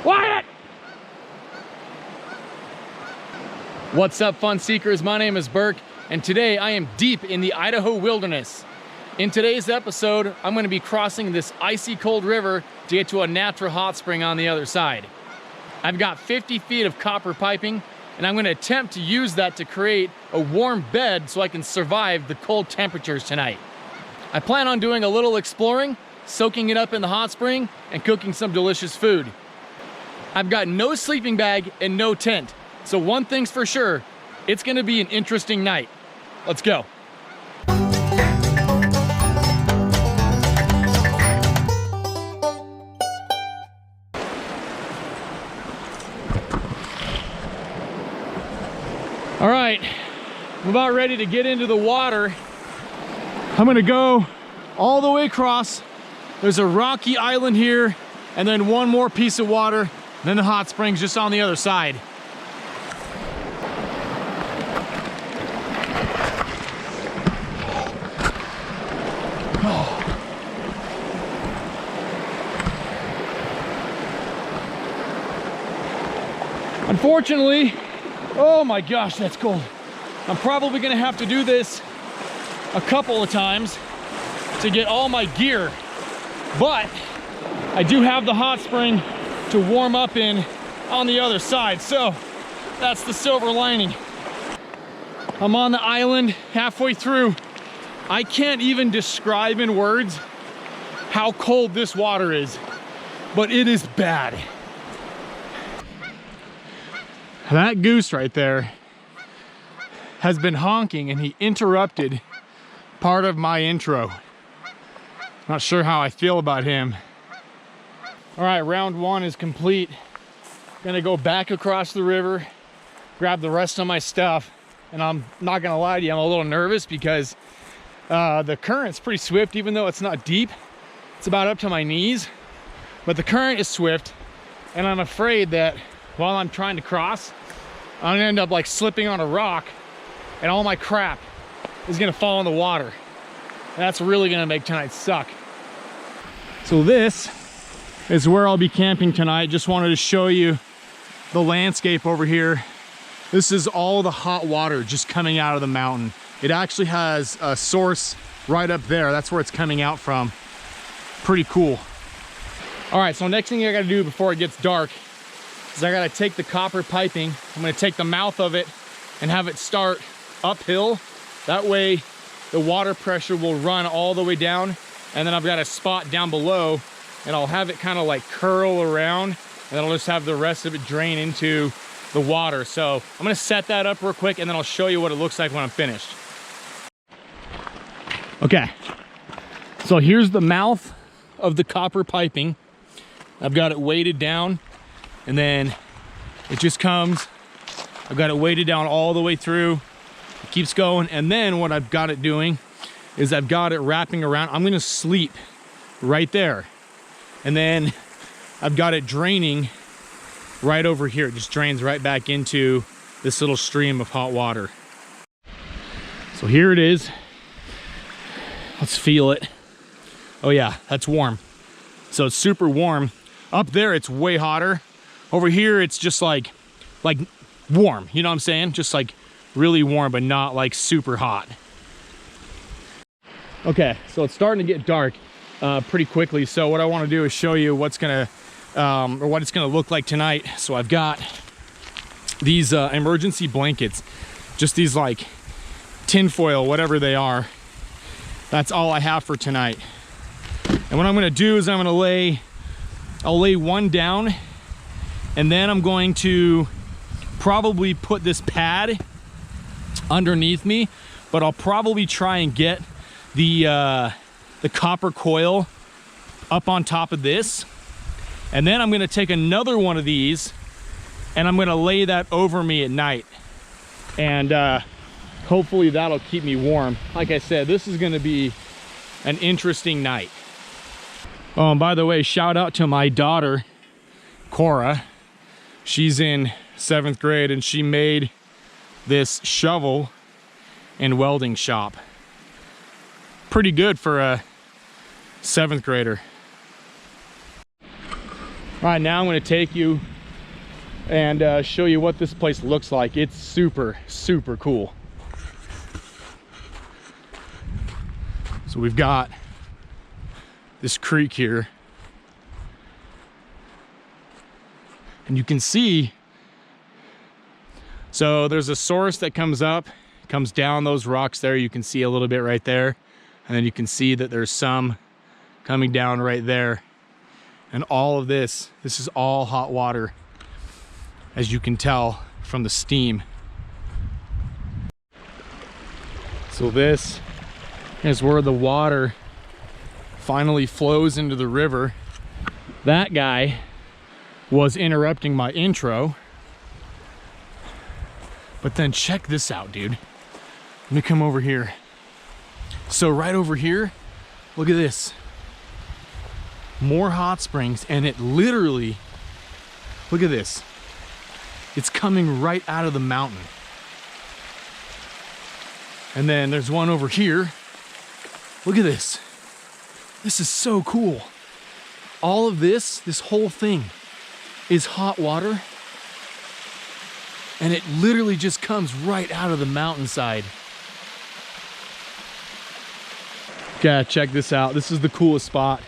Wyatt! What's up, fun seekers? My name is Burke, and today I am deep in the Idaho wilderness. In today's episode, I'm going to be crossing this icy cold river to get to a natural hot spring on the other side. I've got 50 feet of copper piping, and I'm going to attempt to use that to create a warm bed so I can survive the cold temperatures tonight. I plan on doing a little exploring, soaking it up in the hot spring, and cooking some delicious food. I've got no sleeping bag and no tent, so one thing's for sure, it's going to be an interesting night. Let's go. All right, I'm about ready to get into the water. I'm gonna go all the way across. There's a rocky island here, and then one more piece of water, and then the hot springs just on the other side. Unfortunately, oh my gosh, that's cold. I'm probably gonna have to do this a couple of times to get all my gear, but I do have the hot spring to warm up in on the other side, so that's the silver lining. I'm on the island halfway through. I can't even describe in words how cold this water is, but it is bad. That goose right there has been honking, and he interrupted part of my intro. Not sure how I feel about him. All right, round one is complete. Gonna go back across the river, grab the rest of my stuff, and I'm not gonna lie to you, I'm a little nervous because the current's pretty swift, even though it's not deep. It's about up to my knees, but the current is swift, and I'm afraid that while I'm trying to cross, I'm gonna end up like slipping on a rock, and all my crap is gonna fall in the water. That's really gonna make tonight suck. So this is where I'll be camping tonight. Just wanted to show you the landscape over here. This is all the hot water just coming out of the mountain. It actually has a source right up there. That's where it's coming out from. Pretty cool. All right, so next thing I gotta do before it gets dark is I gotta take the copper piping. I'm gonna take the mouth of it and have it start uphill. That way the water pressure will run all the way down, and then I've got a spot down below, and I'll have it kind of like curl around, and then I'll just have the rest of it drain into the water. So I'm gonna set that up real quick, and then I'll show you what it looks like when I'm finished. Okay, so here's the mouth of the copper piping. I've got it weighted down, and then it just comes. I've got it weighted down all the way through. It keeps going, and then what I've got it doing is I've got it wrapping around. I'm gonna sleep right there, and then I've got it draining right over here. It just drains right back into this little stream of hot water. So here it is. Let's feel it. Oh yeah, that's warm. So it's super warm. Up there it's way hotter. Over here it's just like warm, you know what I'm saying? Just like really warm, but not like super hot. Okay, so it's starting to get dark pretty quickly. So what I want to do is show you what's gonna or what it's gonna look like tonight. So I've got these emergency blankets, just these like tinfoil, whatever they are. That's all I have for tonight. And what I'm gonna do is I'll lay one down, and then I'm going to probably put this pad underneath me, but I'll probably try and get the copper coil up on top of this, and then I'm gonna take another one of these and I'm gonna lay that over me at night, and hopefully that'll keep me warm. Like I said, this is gonna be an interesting night. Oh, and by the way, shout out to my daughter, Cora. She's in 7th grade, and she made this shovel and welding shop. Pretty good for a 7th grader. All right, now I'm gonna take you and show you what this place looks like. It's super, super cool. So we've got this creek here. And you can see, so there's a source that comes up, comes down those rocks there. You can see a little bit right there. And then you can see that there's some coming down right there. And all of this is all hot water, as you can tell from the steam. So this is where the water finally flows into the river. That guy was interrupting my intro. But then check this out, dude. Let me come over here. So right over here, look at this. More hot springs, and it literally, look at this. It's coming right out of the mountain. And then there's one over here. Look at this. This is so cool. All of this whole thing is hot water. And it literally just comes right out of the mountainside. Okay, check this out. This is the coolest spot.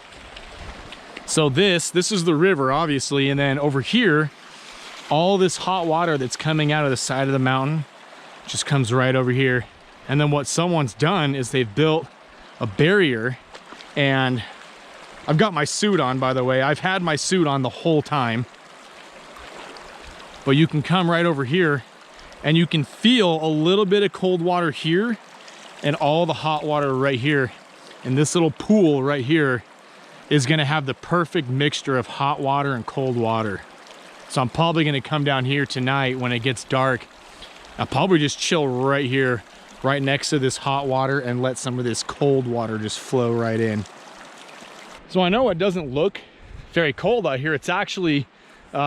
So this is the river, obviously, and then over here, all this hot water that's coming out of the side of the mountain just comes right over here. And then what someone's done is they've built a barrier, and I've got my suit on, by the way. I've had my suit on the whole time. But you can come right over here and you can feel a little bit of cold water here and all the hot water right here. And this little pool right here is gonna have the perfect mixture of hot water and cold water. So I'm probably gonna come down here tonight when it gets dark. I'll probably just chill right here, right next to this hot water, and let some of this cold water just flow right in. So I know it doesn't look very cold out here. It's actually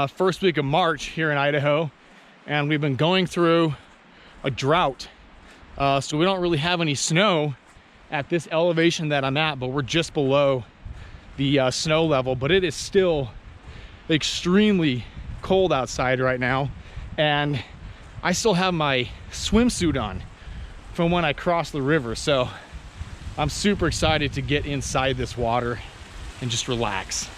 first week of March here in Idaho, and we've been going through a drought. So we don't really have any snow at this elevation that I'm at, but we're just below the snow level. But it is still extremely cold outside right now, and I still have my swimsuit on from when I crossed the river. So I'm super excited to get inside this water and just relax.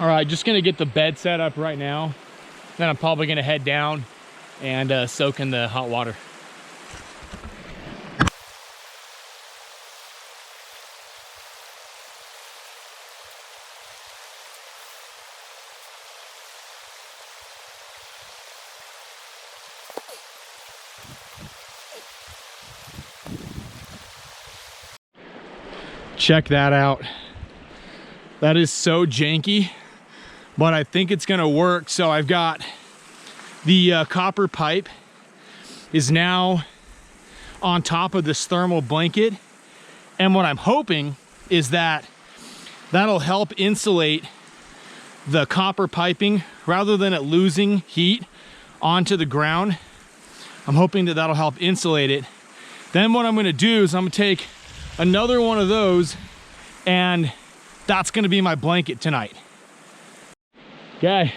All right, just gonna get the bed set up right now. Then I'm probably gonna head down and soak in the hot water. Check that out. That is so janky, but I think it's gonna work. So I've got the copper pipe is now on top of this thermal blanket. And what I'm hoping is that that'll help insulate the copper piping rather than it losing heat onto the ground. I'm hoping that that'll help insulate it. Then what I'm gonna do is I'm gonna take another one of those, and that's gonna be my blanket tonight. Okay,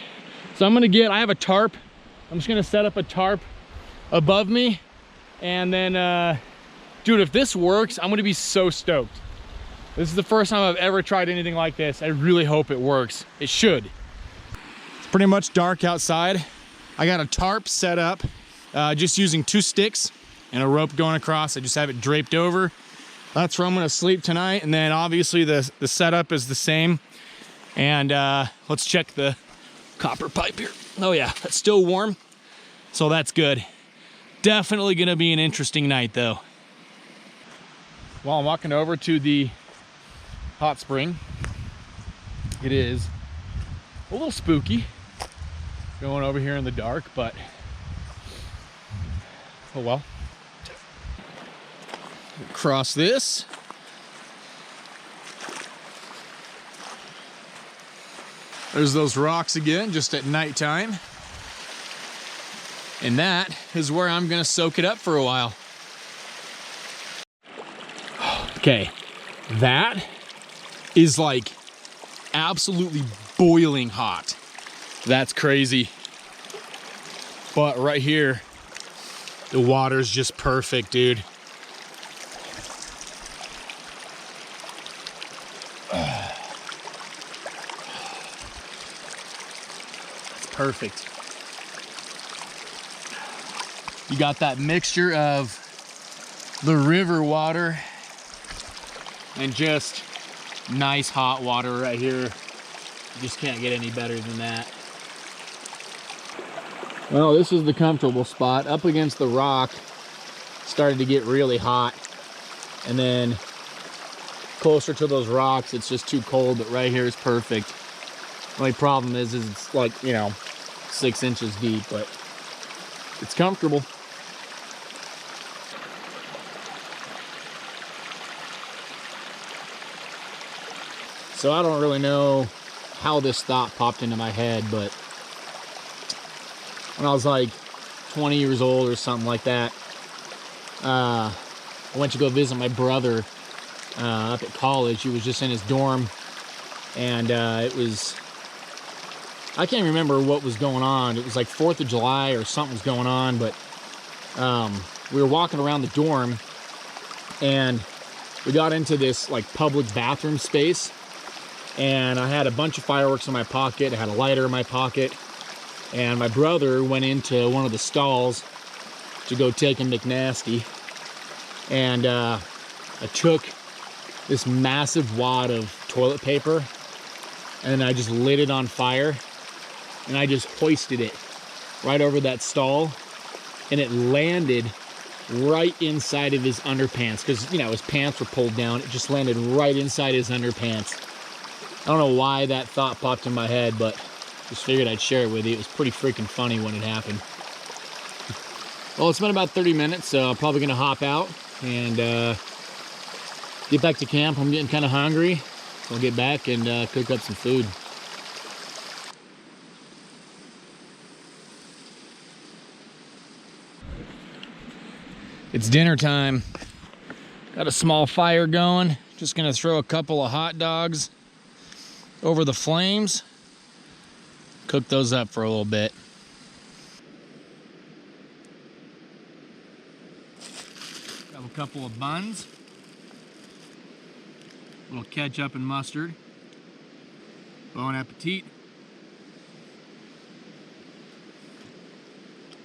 so I have a tarp. I'm just gonna set up a tarp above me, and then, dude, if this works, I'm gonna be so stoked. This is the first time I've ever tried anything like this. I really hope it works. It should. It's pretty much dark outside. I got a tarp set up, just using 2 sticks and a rope going across. I just have it draped over. That's where I'm gonna sleep tonight. And then obviously the setup is the same. And let's check the copper pipe here. Oh yeah, it's still warm, so that's good. Definitely gonna be an interesting night though. Well, I'm walking over to the hot spring. It is a little spooky going over here in the dark, but oh well. Cross this. There's those rocks again, just at nighttime. And that is where I'm gonna soak it up for a while. Okay, that is like absolutely boiling hot. That's crazy. But right here, the water's just perfect, dude. It's perfect. You got that mixture of the river water and just nice hot water right here. You just can't get any better than that. Well, this is the comfortable spot. Up against the rock, started to get really hot. And then closer to those rocks, it's just too cold, but right here is perfect. The only problem is it's like, you know, 6 inches deep, but it's comfortable. So I don't really know how this thought popped into my head, but when I was like 20 years old or something like that, I went to go visit my brother up at college. He was just in his dorm, and it was, I can't remember what was going on. It was like 4th of July or something was going on, but we were walking around the dorm, and we got into this like public bathroom space, and I had a bunch of fireworks in my pocket. I had a lighter in my pocket, and my brother went into one of the stalls to go take a McNasty, and I took this massive wad of toilet paper and I just lit it on fire, and I just hoisted it right over that stall, and it landed right inside of his underpants, because, you know, his pants were pulled down. It just landed right inside his underpants. I don't know why that thought popped in my head, but just figured I'd share it with you. It was pretty freaking funny when it happened. Well, it's been about 30 minutes, so I'm probably gonna hop out and get back to camp. I'm getting kind of hungry. I'll get back and cook up some food. It's dinner time. Got a small fire going. Just gonna throw a couple of hot dogs over the flames. Cook those up for a little bit. Got a couple of buns. A little ketchup and mustard. Bon appetit.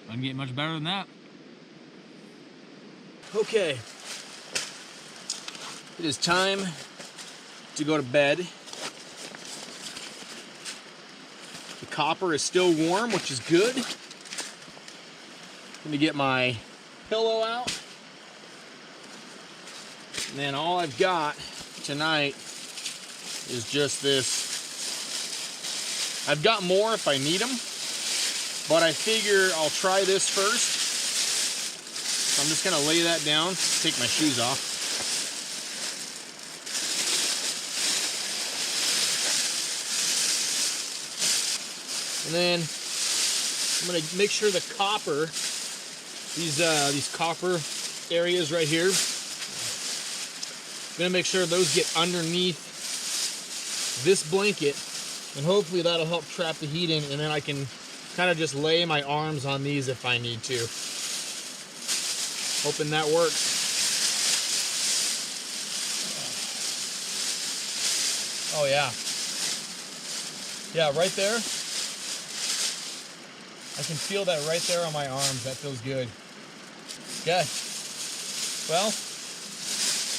Doesn't get much better than that. Okay. It is time to go to bed. The copper is still warm, which is good. I'm gonna get my pillow out. And then all I've got tonight is just this. I've got more if I need them, but I figure I'll try this first. So I'm just gonna lay that down, take my shoes off. And then I'm gonna make sure the copper, these copper areas right here, I'm gonna make sure those get underneath this blanket, and hopefully that'll help trap the heat in, and then I can kind of just lay my arms on these if I need to. Hoping that works. Oh yeah. Yeah, right there. I can feel that right there on my arms. That feels good. Okay. Well,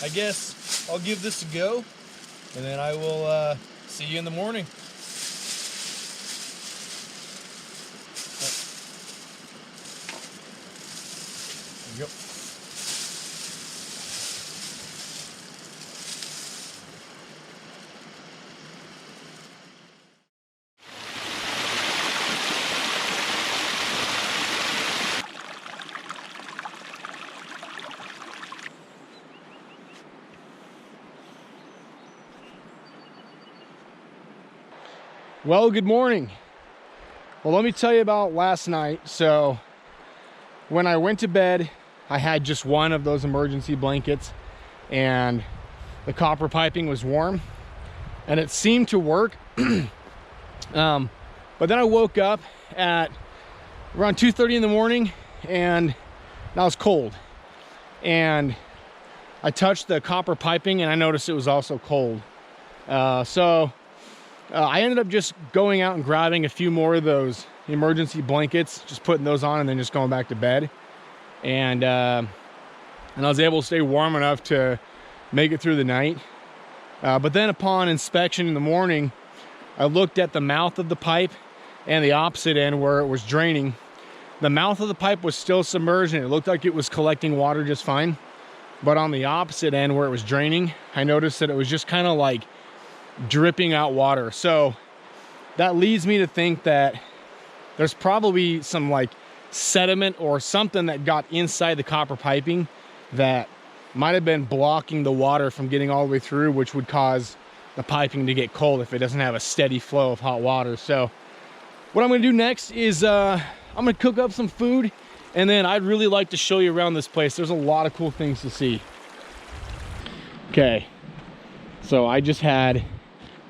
I guess I'll give this a go, and then I will see you in the morning. There you go. Well, good morning. Well, let me tell you about last night. So when I went to bed, I had just one of those emergency blankets, and the copper piping was warm, and it seemed to work But then I woke up at around 2:30 in the morning and I was cold. And I touched the copper piping and I noticed it was also cold. So I ended up just going out and grabbing a few more of those emergency blankets, just putting those on and then just going back to bed. And I was able to stay warm enough to make it through the night. But then upon inspection in the morning, I looked at the mouth of the pipe and the opposite end where it was draining. The mouth of the pipe was still submerged and it looked like it was collecting water just fine. But on the opposite end where it was draining, I noticed that it was just kind of like dripping out water. So that leads me to think that there's probably some like sediment or something that got inside the copper piping that might have been blocking the water from getting all the way through, which would cause the piping to get cold if it doesn't have a steady flow of hot water. So what I'm gonna do next is I'm gonna cook up some food, and then I'd really like to show you around this place. There's a lot of cool things to see. Okay, so I just had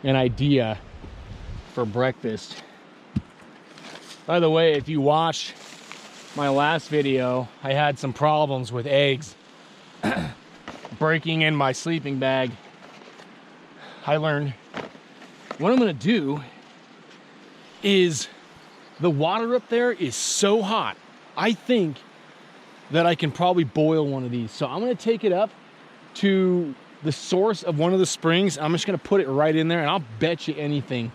an idea for breakfast. By the way, if you watched my last video, I had some problems with eggs breaking in my sleeping bag. I learned what I'm gonna do is, the water up there is so hot, I think that I can probably boil one of these. So I'm gonna take it up to the source of one of the springs. I'm just gonna put it right in there and I'll bet you anything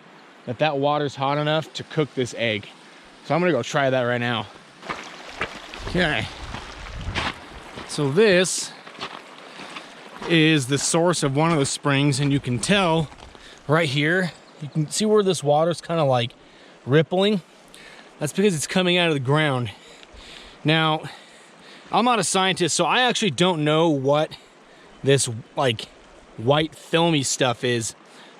that that water's hot enough to cook this egg. So I'm gonna go try that right now. Okay, so this is the source of one of the springs, and you can tell right here, you can see where this water's kind of like rippling. That's because it's coming out of the ground. Now, I'm not a scientist, so I actually don't know what this like white filmy stuff is.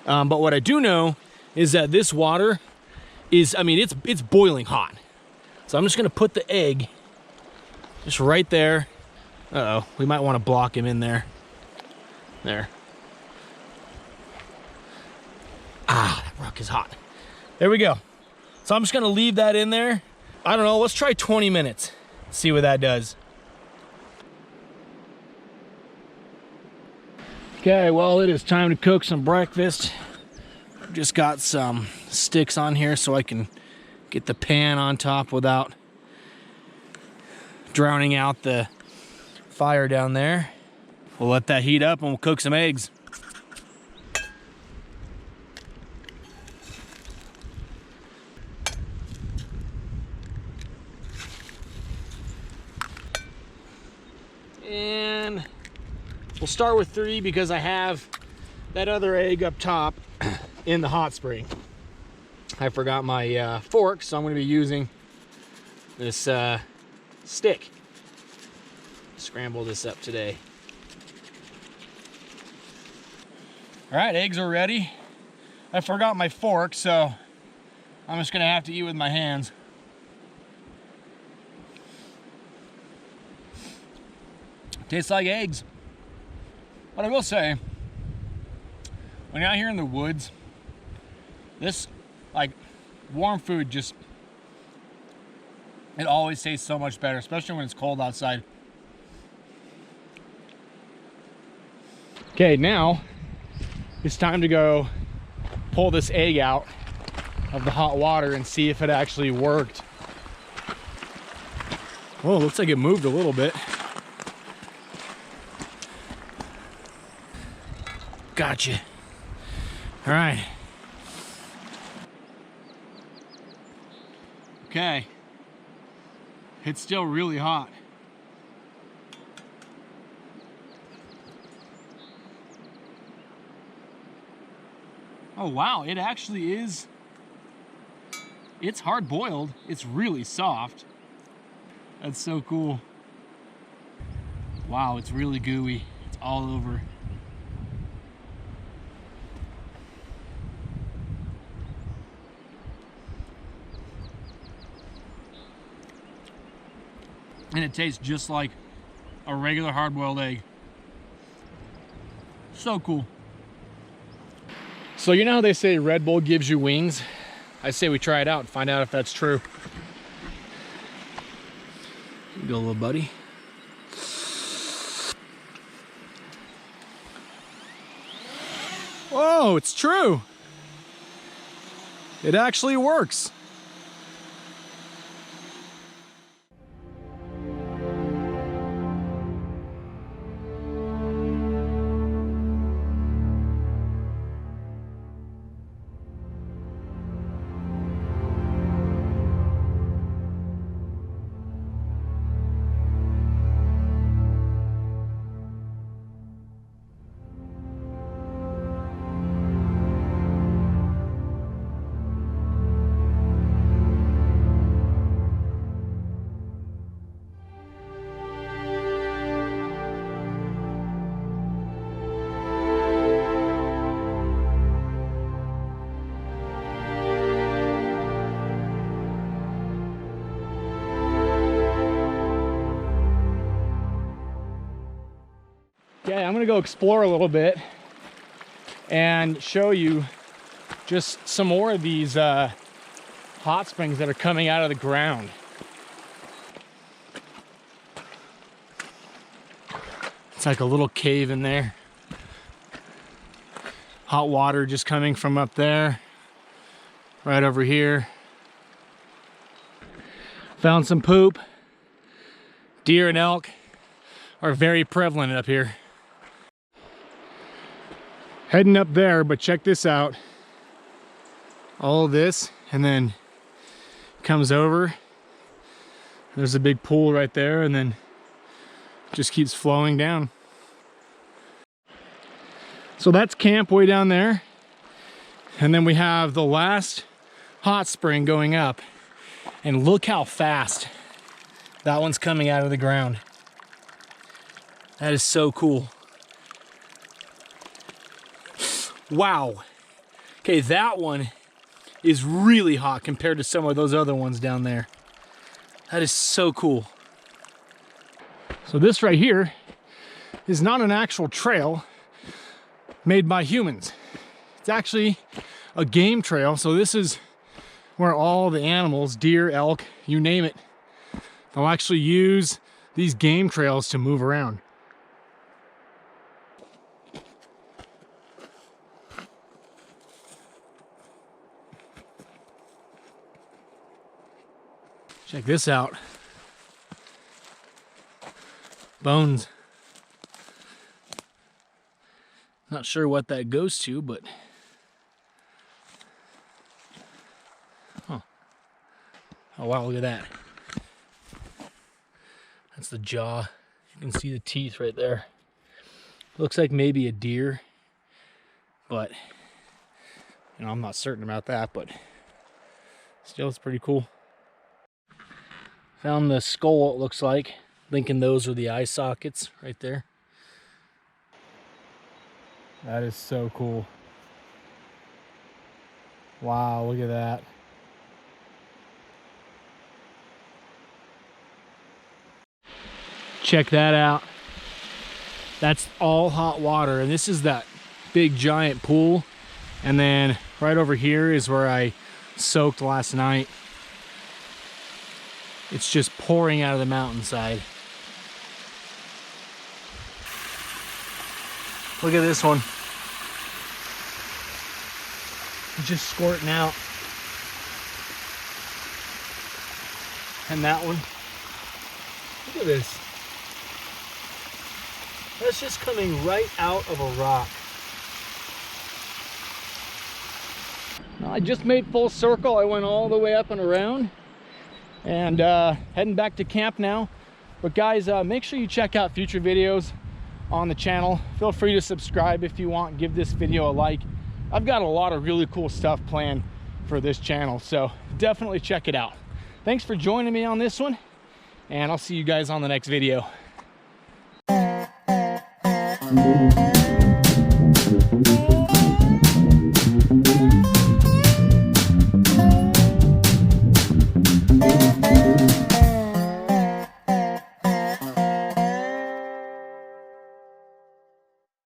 But what I do know is that this water is, I mean, it's boiling hot. So I'm just gonna put the egg just right there. Uh-oh, we might want to block him in there. There. Ah, that rock is hot. There we go. So I'm just gonna leave that in there. I don't know, let's try 20 minutes. See what that does. Okay, well, it is time to cook some breakfast. Just got some sticks on here so I can get the pan on top without drowning out the fire down there. We'll let that heat up and we'll cook some eggs. And we'll start with 3 because I have that other egg up top in the hot spring. I forgot my fork, so I'm going to be using this stick. Scramble this up today. All right, eggs are ready. I forgot my fork, so I'm just gonna have to eat with my hands. Tastes like eggs. But I will say, when you're out here in the woods, this like warm food just, it always tastes so much better, especially when it's cold outside. Okay, now it's time to go pull this egg out of the hot water and see if it actually worked. Oh, it looks like it moved a little bit. Gotcha. All right. Okay. It's still really hot. Oh wow, it actually is. It's hard boiled. It's really soft. That's so cool. Wow, it's really gooey. It's all over. And it tastes just like a regular hard-boiled egg. So cool. So you know how they say Red Bull gives you wings? I say we try it out and find out if that's true. Here you go, little buddy. Whoa, it's true. It actually works. Okay, I'm gonna go explore a little bit and show you just some more of these hot springs that are coming out of the ground. It's like a little cave in there. Hot water just coming from up there, right over here. Found some poop. Deer and elk are very prevalent up here. Heading up there, but check this out. All this, and then comes over. There's a big pool right there, and then just keeps flowing down. So that's camp way down there. And then we have the last hot spring going up. And look how fast that one's coming out of the ground. That is so cool. Wow. Okay, that one is really hot compared to some of those other ones down there. That is so cool. So this right here is not an actual trail made by humans. It's actually a game trail. So this is where all the animals, deer, elk, you name it, they'll actually use these game trails to move around. Check this out. Bones. Not sure what that goes to, but oh wow, look at that. That's the jaw. You can see the teeth right there. Looks like maybe a deer, but you know, I'm not certain about that, but still it's pretty cool. Found the skull, it looks like. Thinking those are the eye sockets right there. That is so cool. Wow, look at that. Check that out. That's all hot water, and this is that big giant pool. And then right over here is where I soaked last night. It's just pouring out of the mountainside. Look at this one. It's just squirting out. And that one. Look at this. That's just coming right out of a rock. Now, I just made full circle. I went all the way up and around. And heading back to camp now. But guys, make sure you check out future videos on the channel. Feel free to subscribe if you want. Give this video a like. I've got a lot of really cool stuff planned for this channel, so definitely check it out. Thanks for joining me on this one, and I'll see you guys on the next video.